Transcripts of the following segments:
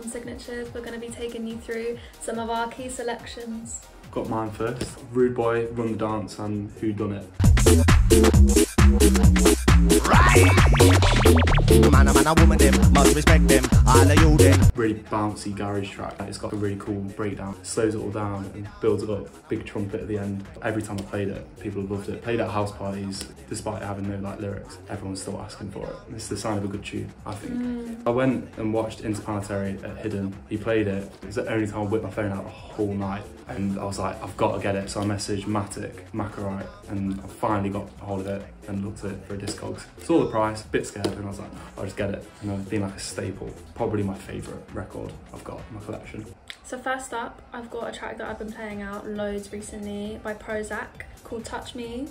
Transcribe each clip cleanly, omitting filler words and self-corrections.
album signatures. We're going to be taking you through some of our key selections. Got mine first. Rudeboy, Run the Dance and Who Done It. Man, a woman, them must respect them. All of you then. Really bouncy garage track. It's got a really cool breakdown. It slows it all down and builds it up. Big trumpet at the end. Every time I played it, people have loved it. Played at house parties, despite having no like lyrics. Everyone's still asking for it. It's the sign of a good tune, I think. I went and watched Interplanetary at Hidden. He played it. It was the only time I whipped my phone out the whole night. And I was like, I've got to get it. So I messaged Macarite, and I finally got a hold of it and looked at it for a Discogs. Saw the price, a bit scared, and I was like, I'll just get it. And it's been like a staple. Probably my favourite record I've got in my collection. So first up, I've got a track that I've been playing out loads recently by Prozak called Touch Me.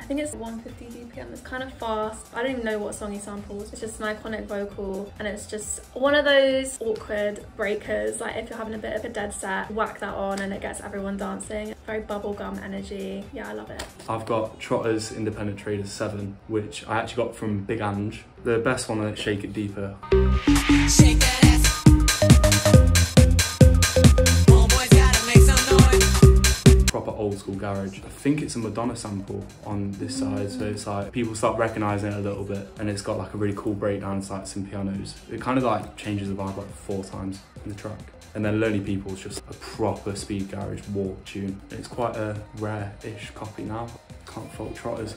I think it's 150 BPM, it's kind of fast. I don't even know what song he samples. It's just an iconic vocal and it's just one of those awkward breakers. Like if you're having a bit of a dead set, whack that on and it gets everyone dancing. Very bubblegum energy. Yeah, I love it. I've got Trotters Independent Traders 7, which I actually got from Big Ange. The best one is Shake It Deeper. Shake that ass. Proper old school garage. I think it's a Madonna sample on this side, so it's like people start recognising it a little bit, and it's got like a really cool breakdown. It's like some pianos. It kind of like changes the vibe like 4 times in the track. And then Lonely People is just a proper speed garage walk tune. It's quite a rare-ish copy now. Can't fault Trotters.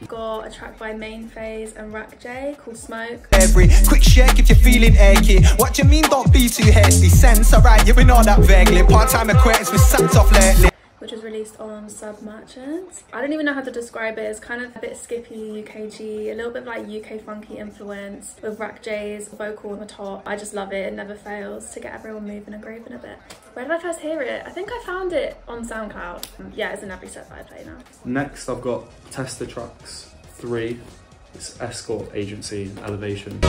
Got a track by Main Phase and Rakjay called Smoke. Every quick shake if you're feeling achy. What do you mean don't be too hasty? Sense alright, you been all that vaguely. Part-time acquaintance with sacked off lately. Which was released on Submerchant. I don't even know how to describe it. It's kind of a bit skippy, UKG, a little bit like UK funky influence with Rakjay's vocal on the top. I just love it. It never fails to get everyone moving and grooving a bit. Where did I first hear it? I think I found it on SoundCloud. Yeah, it's in every set that I play now. Next, I've got Testa Trax 3. It's Escort Agency and Elevation.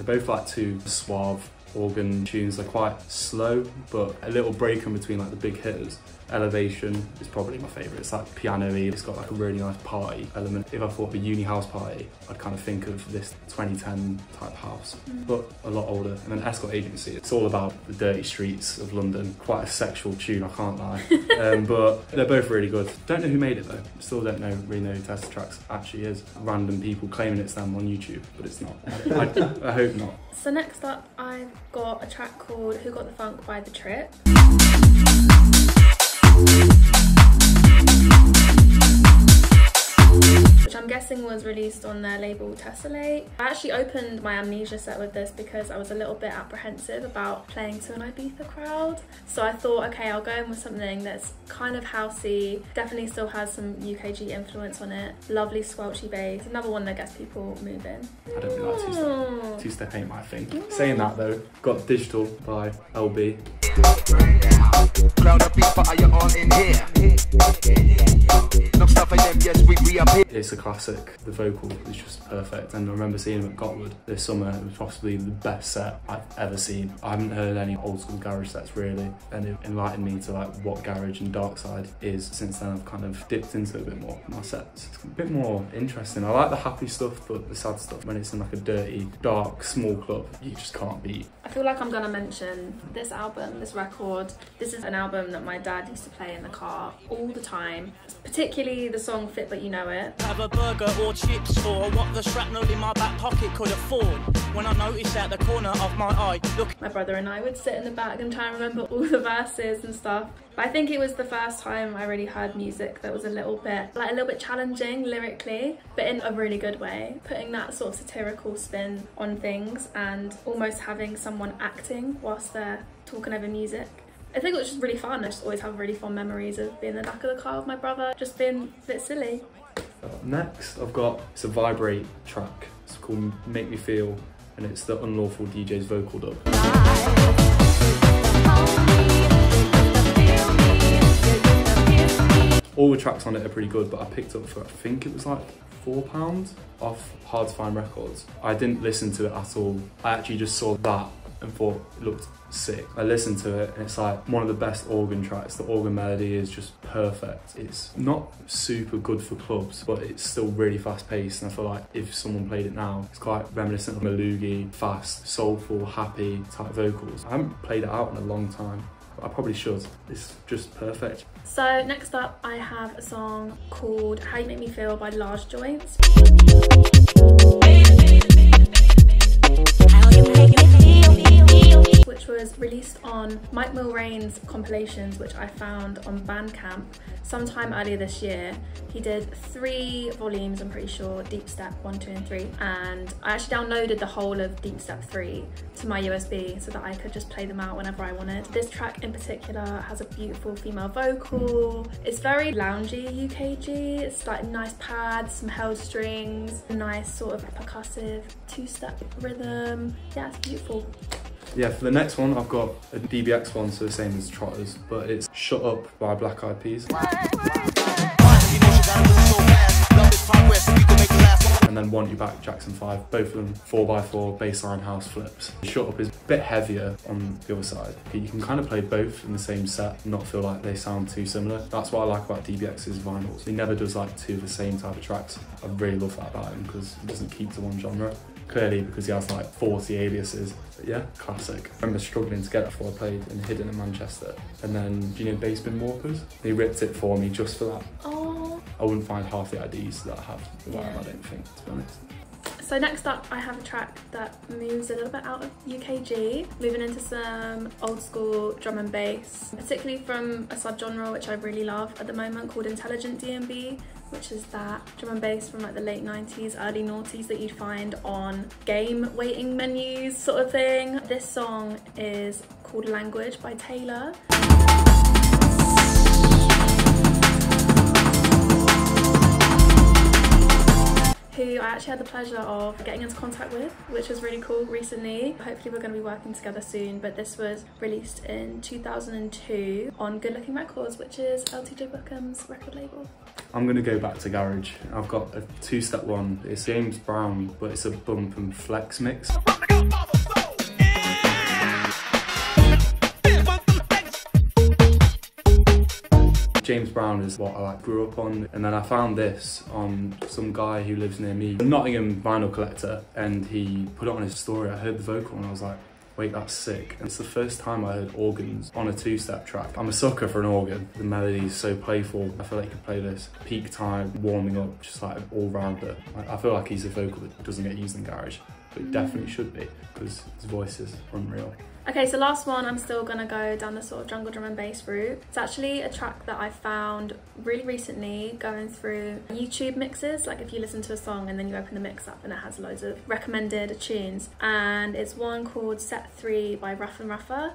They're both like two suave organ tunes. They're quite slow, but a little break in between like the big hitters. Elevation is probably my favourite. It's like piano-y, it's got like a really nice party element. If I thought of a uni house party, I'd kind of think of this 2010 type house, but a lot older. And then Escort Agency, it's all about the dirty streets of London. Quite a sexual tune, I can't lie. But they're both really good. Don't know who made it though. Still don't really know who Testa Trax actually is. Random people claiming it's them on YouTube, but it's not. I hope not. So next up, I've got a track called Who Got the Funk by The Trip. Which I'm guessing was released on their label Testa. I actually opened my Amnesia set with this because I was a little bit apprehensive about playing to an Ibiza crowd. So I thought, okay, I'll go in with something that's kind of housey, definitely still has some UKG influence on it. Lovely squelchy bass, another one that gets people moving. I don't really like two-step. Two-step ain't my thing. Saying that though, got Digital by LB. Crowd of people, are you all in here? No stuff like them, yes, we reappear. It's a classic. The vocal is just perfect, and I remember seeing him at Gotwood this summer. It was possibly the best set I've ever seen. I haven't heard any old school garage sets really, and it enlightened me to like what garage and dark side is. Since then I've kind of dipped into it a bit more. My sets, it's a bit more interesting. I like the happy stuff, but the sad stuff, when it's in like a dirty, dark, small club, you just can't beat. I feel like I'm gonna mention this album, this record. This is an album that my dad used to play in the car all the time, particularly the song Fit But You Know It. Have a burger or chips or what the shrapnel in my back pocket could afford. When I noticed out the corner of my eye, look. My brother and I would sit in the back and try and remember all the verses and stuff. But I think it was the first time I really heard music that was a little bit challenging lyrically, but in a really good way. Putting that sort of satirical spin on things and almost having someone acting whilst they're talking over music. I think it was just really fun. I just always have really fond memories of being in the back of the car with my brother, just being a bit silly. Next, I've got, it's a Vibrate track. It's called Make Me Feel, and it's the Unlawful DJ's vocal dub. All the tracks on it are pretty good, but I picked up for, I think it was like £4 off Hard to Find Records. I didn't listen to it at all. I actually just saw that and thought it looked sick. I listened to it and it's like one of the best organ tracks. The organ melody is just perfect. It's not super good for clubs, but it's still really fast paced, and I feel like if someone played it now, it's quite reminiscent of Malugi, fast, soulful, happy type vocals. I haven't played it out in a long time. I probably should. It's just perfect. So next up I have a song called How You Make Me Feel by Large Joints, which was released on Mike Mulrain's compilations, which I found on Bandcamp sometime earlier this year. He did 3 volumes, I'm pretty sure, Deep Step 1, 2 and 3, and I actually downloaded the whole of Deep Step 3 to my USB so that I could just play them out whenever I wanted. This track in particular has a beautiful female vocal. It's very loungy UKG. It's like nice pads, some held strings, a nice sort of percussive 2-step rhythm. Yeah, it's beautiful. Yeah, for the next one, I've got a DBX one, so the same as Trotters, but it's Shut Up by Black Eyed Peas. And then Want You Back, Jackson 5, both of them 4x4 bassline house flips. Shut Up is a bit heavier on the other side. You can kind of play both in the same set and not feel like they sound too similar. That's what I like about DBX's vinyls. He never does like 2 of the same type of tracks. I really love that about him because he doesn't keep to one genre. Clearly because he has like 40 aliases. But yeah, classic. I remember struggling to get it before I played in Hidden in Manchester. And then, do you know Bass Bin Walkers? He ripped it for me just for that. Oh. I wouldn't find half the IDs that I have without him, I don't think, to be honest. So next up I have a track that moves a little bit out of UKG, moving into some old school drum and bass, particularly from a subgenre which I really love at the moment called Intelligent D&B, which is that drum and bass from like the late 90s, early noughties that you'd find on game waiting menus sort of thing. This song is called Language by Taylor. Who I actually had the pleasure of getting into contact with, which was really cool recently. Hopefully we're going to be working together soon, but this was released in 2002 on Good Looking Records, which is LTJ Bookham's record label. I'm going to go back to garage. I've got a 2-step one. It's James Brown, but it's a bump and flex mix. James Brown is what I like grew up on, and then I found this on some guy who lives near me, a Nottingham vinyl collector, and he put it on his story. I heard the vocal and I was like, wait, that's sick. And it's the first time I heard organs on a 2-step track. I'm a sucker for an organ. The melody is so playful. I feel like you could play this peak time, warming up, just like all-rounder. I feel like he's a vocal that doesn't get used in garage, but it definitely should be because his voice is unreal. Okay, so last one, I'm still gonna go down the sort of jungle drum and bass route. It's actually a track that I found really recently going through YouTube mixes. Like if you listen to a song and then you open the mix up and it has loads of recommended tunes. And it's one called Set 3 by Rough and Rougher.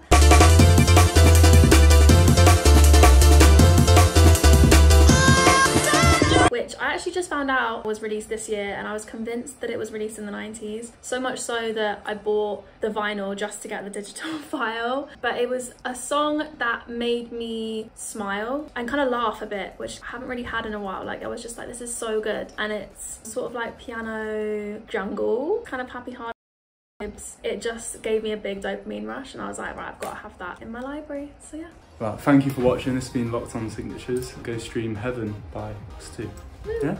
Which I actually just found out was released this year, and I was convinced that it was released in the 90s. So much so that I bought the vinyl just to get the digital file. But it was a song that made me smile and kind of laugh a bit, which I haven't really had in a while. Like I was just like, this is so good. And it's sort of like piano jungle, kind of happy hard vibes. It just gave me a big dopamine rush and I was like, right, I've got to have that in my library. So yeah. Well, thank you for watching. This has been Locked On Signatures. Go stream Heaven by us too. Yeah?